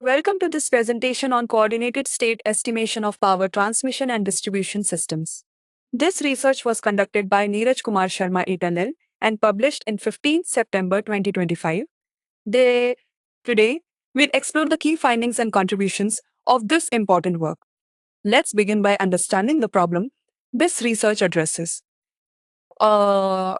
Welcome to this presentation on coordinated state estimation of power transmission and distribution systems. This research was conducted by Neeraj Kumar Sharma et al. And published in 15 September 2025. Today, we'll explore the key findings and contributions of this important work. Let's begin by understanding the problem this research addresses. Uh,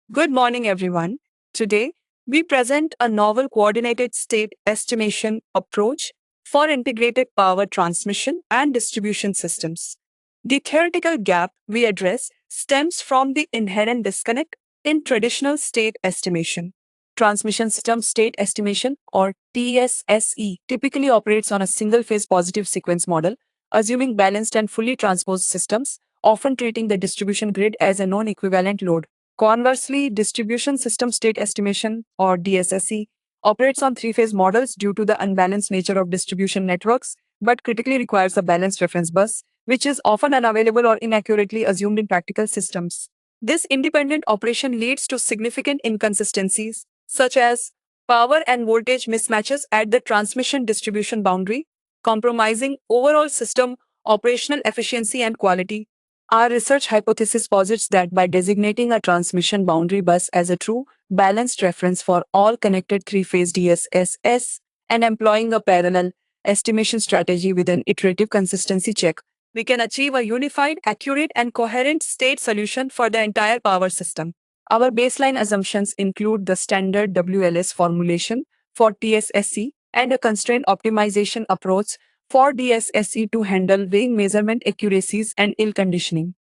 Good morning, everyone. Today, we present a novel coordinated state estimation approach for integrated power transmission and distribution systems. The theoretical gap we address stems from the inherent disconnect in traditional state estimation. Transmission system state estimation, or TSSE, typically operates on a single phase positive sequence model, assuming balanced and fully transposed systems, often treating the distribution grid as a non equivalent load. Conversely, distribution system state estimation, or DSSE, operates on three-phase models due to the unbalanced nature of distribution networks, but critically requires a balanced reference bus, which is often unavailable or inaccurately assumed in practical systems. This independent operation leads to significant inconsistencies, such as power and voltage mismatches at the transmission distribution boundary, compromising overall system operational efficiency and quality. Our research hypothesis posits that by designating a transmission boundary bus as a true, balanced reference for all connected three-phase DSSS and employing a parallel estimation strategy with an iterative consistency check, we can achieve a unified, accurate, and coherent state solution for the entire power system. Our baseline assumptions include the standard WLS formulation for TSSE and a constraint optimization approach for DSSE to handle weighing measurement accuracies and ill conditioning.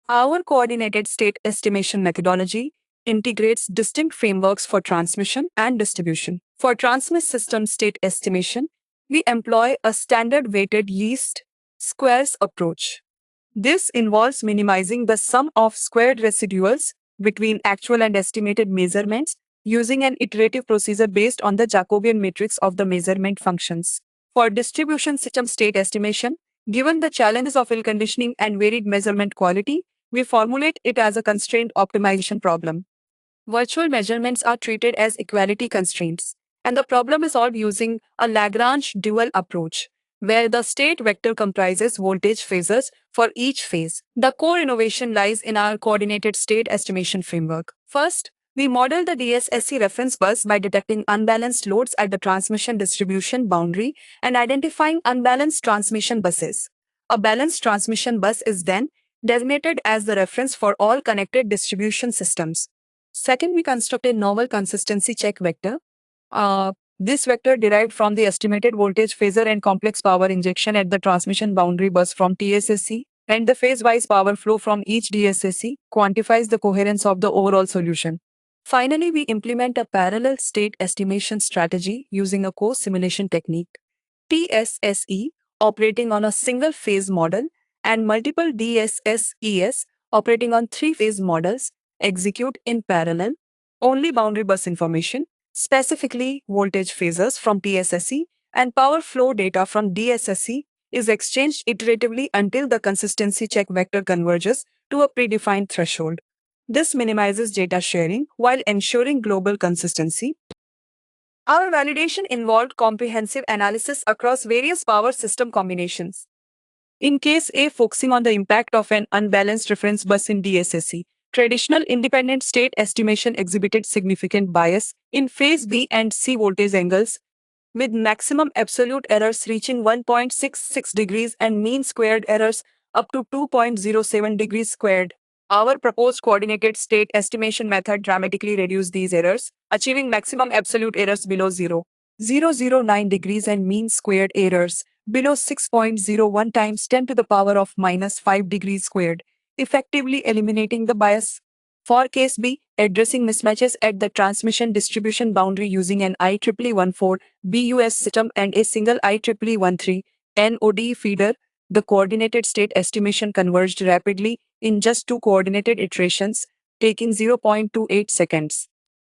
Our coordinated state estimation methodology integrates distinct frameworks for transmission and distribution. For transmission system state estimation, we employ a standard weighted least squares approach. This involves minimizing the sum of squared residuals between actual and estimated measurements using an iterative procedure based on the Jacobian matrix of the measurement functions. For distribution system state estimation, given the challenges of ill conditioning and varied measurement quality, we formulate it as a constraint optimization problem. Virtual measurements are treated as equality constraints, and the problem is solved using a Lagrange dual approach, where the state vector comprises voltage phasors for each phase. The core innovation lies in our coordinated state estimation framework. First, we model the DSSE reference bus by detecting unbalanced loads at the transmission distribution boundary and identifying unbalanced transmission buses. A balanced transmission bus is then designated as the reference for all connected distribution systems. Second, we construct a novel consistency check vector. This vector derived from the estimated voltage phasor and complex power injection at the transmission boundary bus from TSSE and the phase-wise power flow from each DSSE quantifies the coherence of the overall solution. Finally, we implement a parallel state estimation strategy using a co-simulation technique. TSSE operating on a single phase model and multiple DSSES operating on three-phase models execute in parallel only boundary bus information, specifically voltage phasors from TSSE and power flow data from DSSE is exchanged iteratively until the consistency check vector converges to a predefined threshold. This minimizes data sharing while ensuring global consistency. Our validation involved comprehensive analysis across various power system combinations. In case A, focusing on the impact of an unbalanced reference bus in DSSE, traditional independent state estimation exhibited significant bias in phase B and C voltage angles, with maximum absolute errors reaching 1.66 degrees and mean squared errors up to 2.07 degrees squared. Our proposed coordinated state estimation method dramatically reduced these errors, achieving maximum absolute errors below 0.009 degrees and mean squared errors below 6.01 times 10 to the power of minus 5 degrees squared, effectively eliminating the bias. For case B, addressing mismatches at the transmission distribution boundary using an IEEE 14 BUS system and a single IEEE 13 NOD feeder, the coordinated state estimation converged rapidly in just two coordinated iterations, taking 0.28 seconds.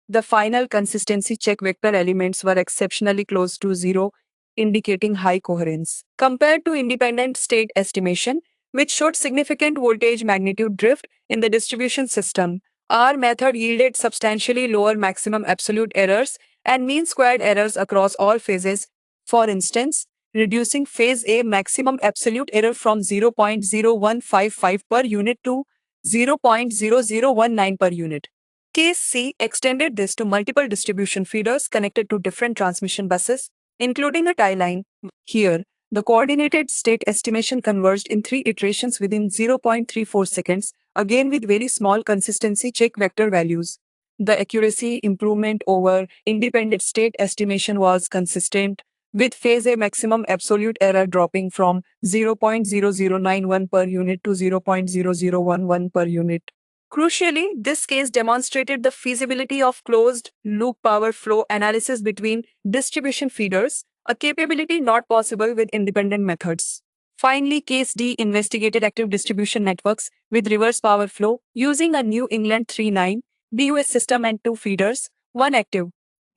The final consistency check vector elements were exceptionally close to zero, indicating high coherence. Compared to independent state estimation, which showed significant voltage magnitude drift in the distribution system, our method yielded substantially lower maximum absolute errors and mean squared errors across all phases, For instance, reducing phase A maximum absolute error from 0.0155 per unit to 0.0019 per unit. Case C extended this to multiple distribution feeders connected to different transmission buses, including a tie line. Here, the coordinated state estimation converged in 3 iterations within 0.34 seconds, again with very small consistency check vector values. The accuracy improvement over independent state estimation was consistent, with phase A maximum absolute error dropping from 0.0091 per unit to 0.0011 per unit. Crucially, this case demonstrated the feasibility of closed loop power flow analysis between distribution feeders, a capability not possible with independent methods. Finally, Case D investigated active distribution networks with reverse power flow using a New England 39 BUS system and 2 feeders, 1 active.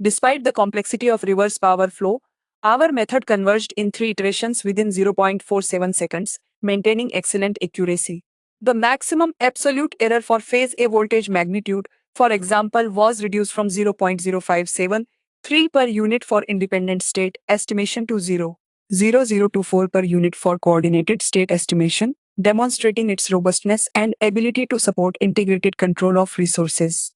Despite the complexity of reverse power flow, our method converged in 3 iterations within 0.47 seconds, maintaining excellent accuracy. The maximum absolute error for phase A voltage magnitude, for example, was reduced from 0.0573 per unit for independent state estimation to 0.0024 per unit for coordinated state estimation, demonstrating its robustness and ability to support integrated control of resources.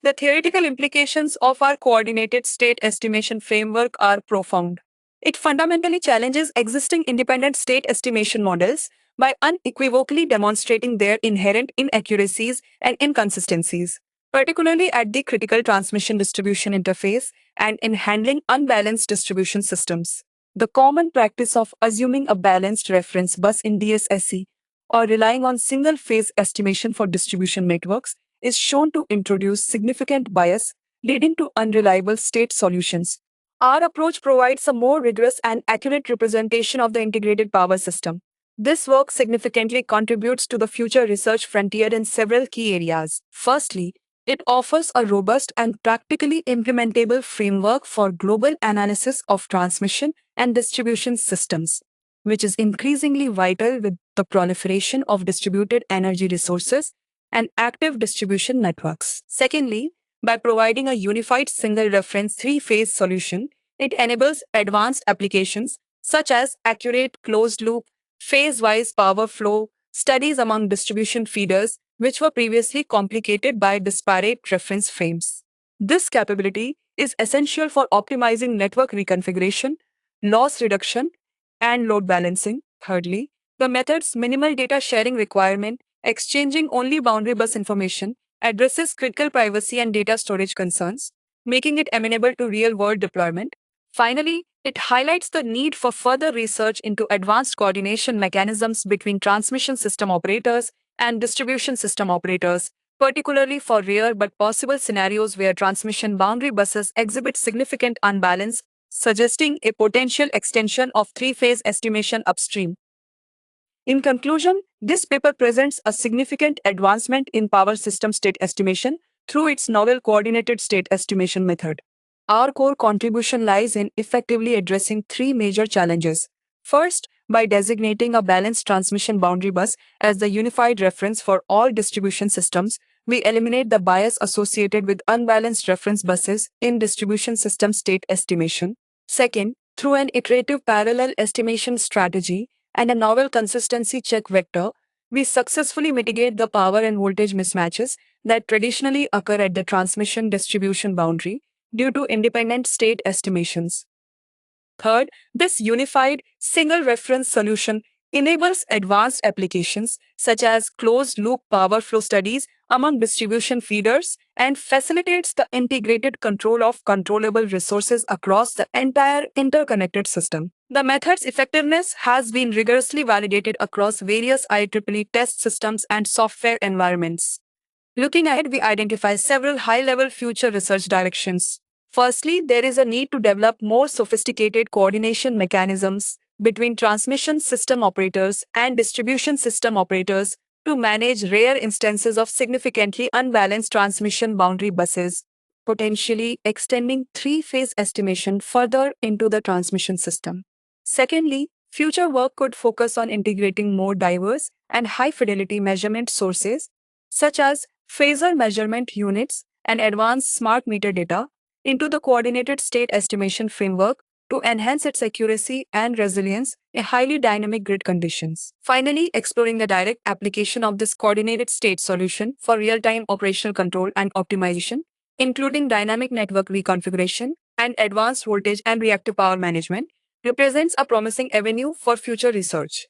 The theoretical implications of our coordinated state estimation framework are profound. It fundamentally challenges existing independent state estimation models by unequivocally demonstrating their inherent inaccuracies and inconsistencies, particularly at the critical transmission distribution interface and in handling unbalanced distribution systems. The common practice of assuming a balanced reference bus in DSSC or relying on single phase estimation for distribution networks is shown to introduce significant bias, leading to unreliable state solutions. Our approach provides a more rigorous and accurate representation of the integrated power system. This work significantly contributes to the future research frontier in several key areas. Firstly, it offers a robust and practically implementable framework for global analysis of transmission and distribution systems, which is increasingly vital with the proliferation of distributed energy resources and active distribution networks. Secondly, by providing a unified single reference three-phase solution, it enables advanced applications such as accurate closed-loop, phase-wise power flow studies among distribution feeders, which were previously complicated by disparate reference frames. This capability is essential for optimizing network reconfiguration, loss reduction, and load balancing. Thirdly, the method's minimal data sharing requirement, exchanging only boundary bus information, addresses critical privacy and data storage concerns, making it amenable to real-world deployment. Finally, it highlights the need for further research into advanced coordination mechanisms between transmission system operators and distribution system operators, particularly for rare but possible scenarios where transmission boundary buses exhibit significant unbalance, suggesting a potential extension of three-phase estimation upstream. In conclusion, this paper presents a significant advancement in power system state estimation through its novel coordinated state estimation method. Our core contribution lies in effectively addressing three major challenges. First, by designating a balanced transmission boundary bus as the unified reference for all distribution systems, we eliminate the bias associated with unbalanced reference buses in distribution system state estimation. Second, through an iterative parallel estimation strategy and a novel consistency check vector, we successfully mitigate the power and voltage mismatches that traditionally occur at the transmission distribution boundary due to independent state estimations. Third, this unified single reference solution enables advanced applications such as closed-loop power flow studies among distribution feeders and facilitates the integrated control of controllable resources across the entire interconnected system. The method's effectiveness has been rigorously validated across various IEEE test systems and software environments. Looking ahead, we identify several high-level future research directions. Firstly, there is a need to develop more sophisticated coordination mechanisms between transmission system operators and distribution system operators to manage rare instances of significantly unbalanced transmission boundary buses, potentially extending three-phase estimation further into the transmission system. Secondly, future work could focus on integrating more diverse and high-fidelity measurement sources, such as phasor measurement units and advanced smart meter data, into the coordinated state estimation framework to enhance its accuracy and resilience in highly dynamic grid conditions. Finally, exploring the direct application of this coordinated state solution for real-time operational control and optimization, including dynamic network reconfiguration and advanced voltage and reactive power management, represents a promising avenue for future research.